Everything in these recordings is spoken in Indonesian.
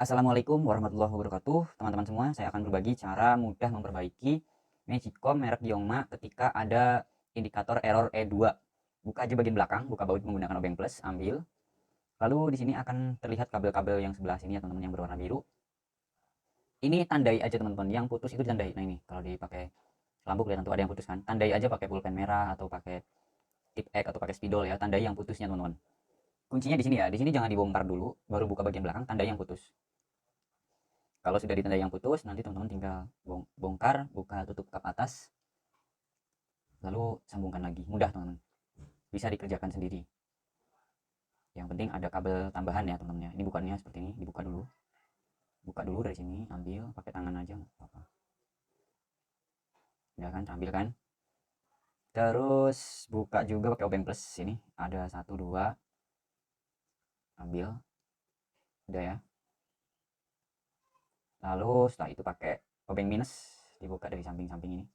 Assalamualaikum warahmatullahi wabarakatuh. Teman-teman semua, saya akan berbagi cara mudah memperbaiki Magicom merek Yongma ketika ada indikator error E2. Buka aja bagian belakang, buka baut menggunakan obeng plus, ambil. Lalu di sini akan terlihat kabel-kabel yang sebelah sini ya teman-teman, yang berwarna biru. Ini tandai aja teman-teman, yang putus itu ditandai. Nah ini kalau dipakai lampu kelihatan tuh ada yang putus kan. Tandai aja pakai pulpen merah atau pakai tip X atau pakai spidol ya, tandai yang putusnya teman-teman. Kuncinya di sini ya, di sini jangan dibongkar dulu, baru buka bagian belakang, tandai yang putus. Kalau sudah ditandai yang putus, nanti teman-teman tinggal bongkar, buka tutup kap atas, lalu sambungkan lagi. Mudah teman-teman, bisa dikerjakan sendiri. Yang penting ada kabel tambahan ya teman-teman ya. Ini bukannya seperti ini, dibuka dulu. Buka dulu dari sini, ambil pakai tangan aja nggak apa-apa. Ya kan, ambil kan. Terus buka juga pakai obeng plus sini. Ada 1 2. Ambil. Udah ya. Lalu setelah itu pakai obeng minus, dibuka dari samping-samping ini.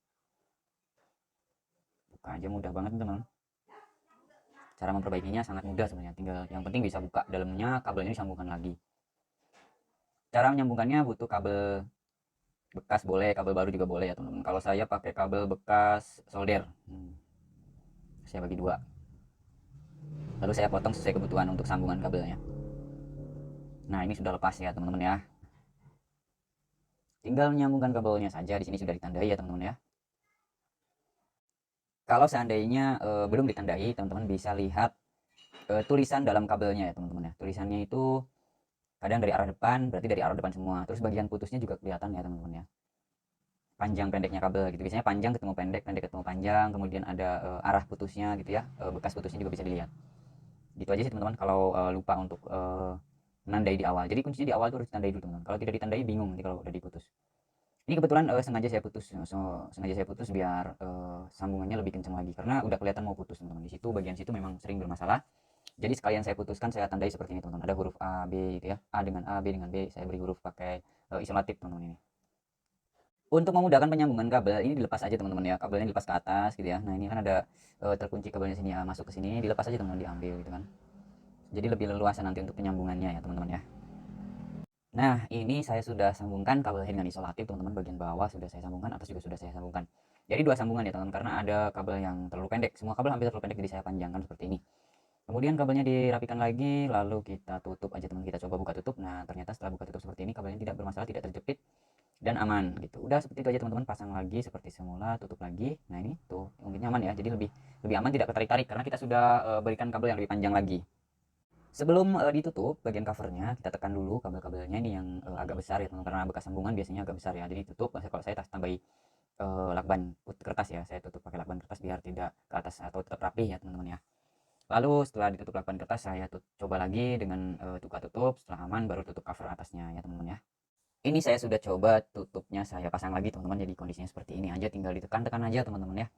Buka aja, mudah banget teman-teman. Cara memperbaikinya sangat mudah sebenarnya, tinggal yang penting bisa buka dalamnya, kabelnya disambungkan lagi. Cara menyambungkannya butuh kabel bekas boleh, kabel baru juga boleh ya teman-teman. Kalau saya pakai kabel bekas solder, saya bagi dua, lalu saya potong sesuai kebutuhan untuk sambungan kabelnya. Nah ini sudah lepas ya teman-teman ya, tinggal menyambungkan kabelnya saja. Di sini sudah ditandai ya teman-teman ya. Kalau seandainya belum ditandai, teman-teman bisa lihat tulisan dalam kabelnya ya teman-teman ya. Tulisannya itu kadang dari arah depan, berarti dari arah depan semua. Terus bagian putusnya juga kelihatan ya teman-teman ya, panjang pendeknya kabel gitu. Biasanya panjang ketemu pendek, pendek ketemu panjang, kemudian ada arah putusnya gitu ya, bekas putusnya juga bisa dilihat. Gitu aja sih teman-teman, kalau lupa untuk menandai di awal. Jadi kuncinya di awal tuh harus ditandai dulu teman-teman. Kalau tidak ditandai bingung nanti kalau udah diputus. Ini kebetulan sengaja saya putus, sengaja saya putus biar sambungannya lebih kencang lagi, karena udah kelihatan mau putus teman-teman. Di situ bagian situ memang sering bermasalah. Jadi sekalian saya putuskan, saya tandai seperti ini teman-teman. Ada huruf A, B gitu ya. A dengan A, B dengan B. Saya beri huruf pakai isolatif teman-teman ini. Untuk memudahkan penyambungan kabel, ini dilepas aja teman-teman ya. Kabelnya dilepas ke atas gitu ya. Nah, ini kan ada terkunci kabelnya sini ya, masuk ke sini, dilepas aja teman-teman, diambil gitu kan. Jadi lebih leluasa nanti untuk penyambungannya ya teman-teman ya. Nah, ini saya sudah sambungkan kabelnya dengan isolatif teman-teman. Bagian bawah sudah saya sambungkan, atas juga sudah saya sambungkan. Jadi dua sambungan ya teman-teman, karena ada kabel yang terlalu pendek. Semua kabel hampir terlalu pendek, jadi saya panjangkan seperti ini. Kemudian kabelnya dirapikan lagi, lalu kita tutup aja teman. Kita coba buka tutup. Nah, ternyata setelah buka tutup seperti ini, kabelnya tidak bermasalah, tidak terjepit dan aman gitu. Udah seperti itu aja teman-teman, pasang lagi seperti semula, tutup lagi. Nah ini tuh mungkin nyaman ya, jadi lebih lebih aman, tidak ketarik-tarik karena kita sudah berikan kabel yang lebih panjang lagi. Sebelum ditutup bagian covernya, kita tekan dulu kabel-kabelnya ini yang agak besar ya teman, karena bekas sambungan biasanya agak besar ya. Jadi tutup. Kalau saya tambahi lakban kertas ya, saya tutup pakai lakban kertas biar tidak ke atas atau tetap rapi ya teman-teman ya. Lalu setelah ditutup lakban kertas, saya coba lagi dengan buka tutup. Setelah aman baru tutup cover atasnya ya teman-teman ya. Ini saya sudah coba tutupnya, saya pasang lagi teman-teman. Jadi kondisinya seperti ini aja, tinggal ditekan-tekan aja teman-teman ya.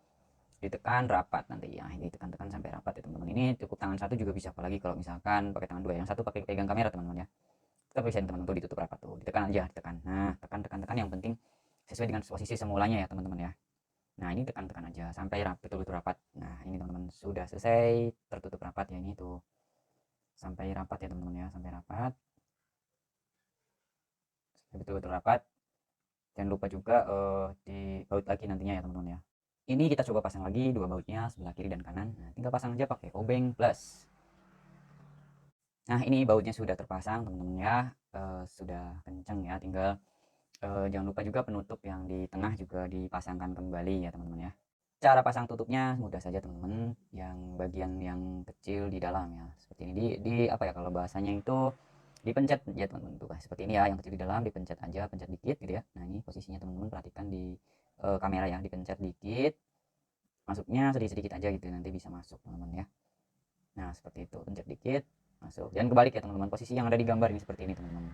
Ditekan rapat nanti ya, ini ditekan-tekan sampai rapat ya teman-teman. Ini cukup tangan satu juga bisa, apalagi kalau misalkan pakai tangan dua. Yang satu pakai pegang kamera teman-teman ya. Kita bisa teman-teman tuh ditutup rapat tuh, ditekan aja, ditekan. Nah, tekan-tekan yang penting sesuai dengan posisi semulanya ya teman-teman ya. Nah, ini tekan-tekan aja sampai betul-betul rapat. Nah, ini teman-teman sudah selesai tertutup rapat ya, ini tuh. Sampai rapat ya teman-teman ya, sampai rapat. Betul-betul rapat. Jangan lupa juga dibaut lagi nantinya ya teman-teman ya. Ini kita coba pasang lagi dua bautnya sebelah kiri dan kanan. Nah, tinggal pasang aja pakai obeng plus. Nah, ini bautnya sudah terpasang teman-teman ya. Sudah kencang ya, tinggal jangan lupa juga penutup yang di tengah juga dipasangkan kembali ya teman-teman ya. Cara pasang tutupnya mudah saja teman-teman, yang bagian yang kecil di dalam ya, seperti ini. Di apa ya, kalau bahasanya itu dipencet ya teman-teman, tuh seperti ini ya, yang kecil di dalam dipencet aja, pencet dikit gitu ya. Nah, ini posisinya teman-teman perhatikan di kamera ya, dipencet dikit, masuknya sedikit-sedikit aja gitu, nanti bisa masuk teman-teman ya. Nah, seperti itu, pencet dikit masuk. Jangan kebalik ya teman-teman, posisi yang ada di gambar ini seperti ini teman-teman.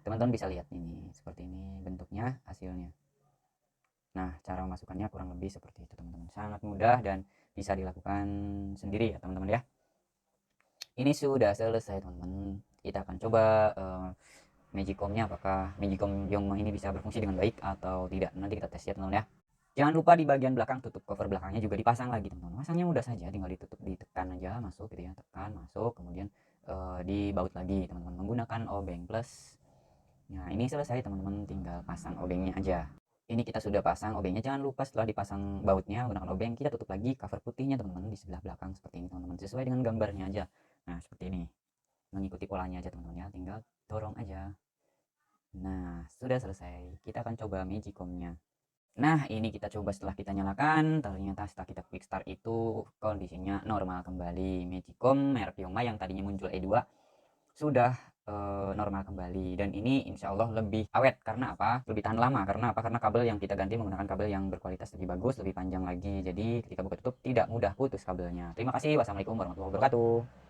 Teman-teman bisa lihat ini, seperti ini bentuknya, hasilnya. Nah, cara memasukkannya kurang lebih seperti itu teman-teman. Sangat mudah dan bisa dilakukan sendiri ya teman-teman ya. Ini sudah selesai teman-teman. Kita akan coba Magicom-nya, apakah Magicom Yongma ini bisa berfungsi dengan baik atau tidak. Nanti kita tes ya teman-teman ya. Jangan lupa di bagian belakang tutup cover belakangnya juga dipasang lagi teman-teman. Masangnya mudah saja, tinggal ditutup, ditekan aja masuk gitu ya, tekan masuk, kemudian dibaut lagi teman-teman menggunakan obeng plus. Nah, ini selesai teman-teman, tinggal pasang obengnya aja. Ini kita sudah pasang obengnya, jangan lupa setelah dipasang bautnya menggunakan obeng, kita tutup lagi cover putihnya teman-teman di sebelah belakang seperti ini teman-teman, sesuai dengan gambarnya aja. Nah, seperti ini. Mengikuti polanya aja teman-teman ya, tinggal dorong aja. Nah, sudah selesai. Kita akan coba magicomnya. Nah, ini kita coba setelah kita nyalakan, ternyata setelah kita quick start itu kondisinya normal kembali. Magicom merek Yoma yang tadinya muncul E2 sudah normal kembali, dan ini insya Allah lebih awet. Karena apa? Lebih tahan lama. Karena apa? Karena kabel yang kita ganti menggunakan kabel yang berkualitas lebih bagus, lebih panjang lagi. Jadi ketika buka tutup tidak mudah putus kabelnya. Terima kasih. Wassalamualaikum warahmatullahi wabarakatuh.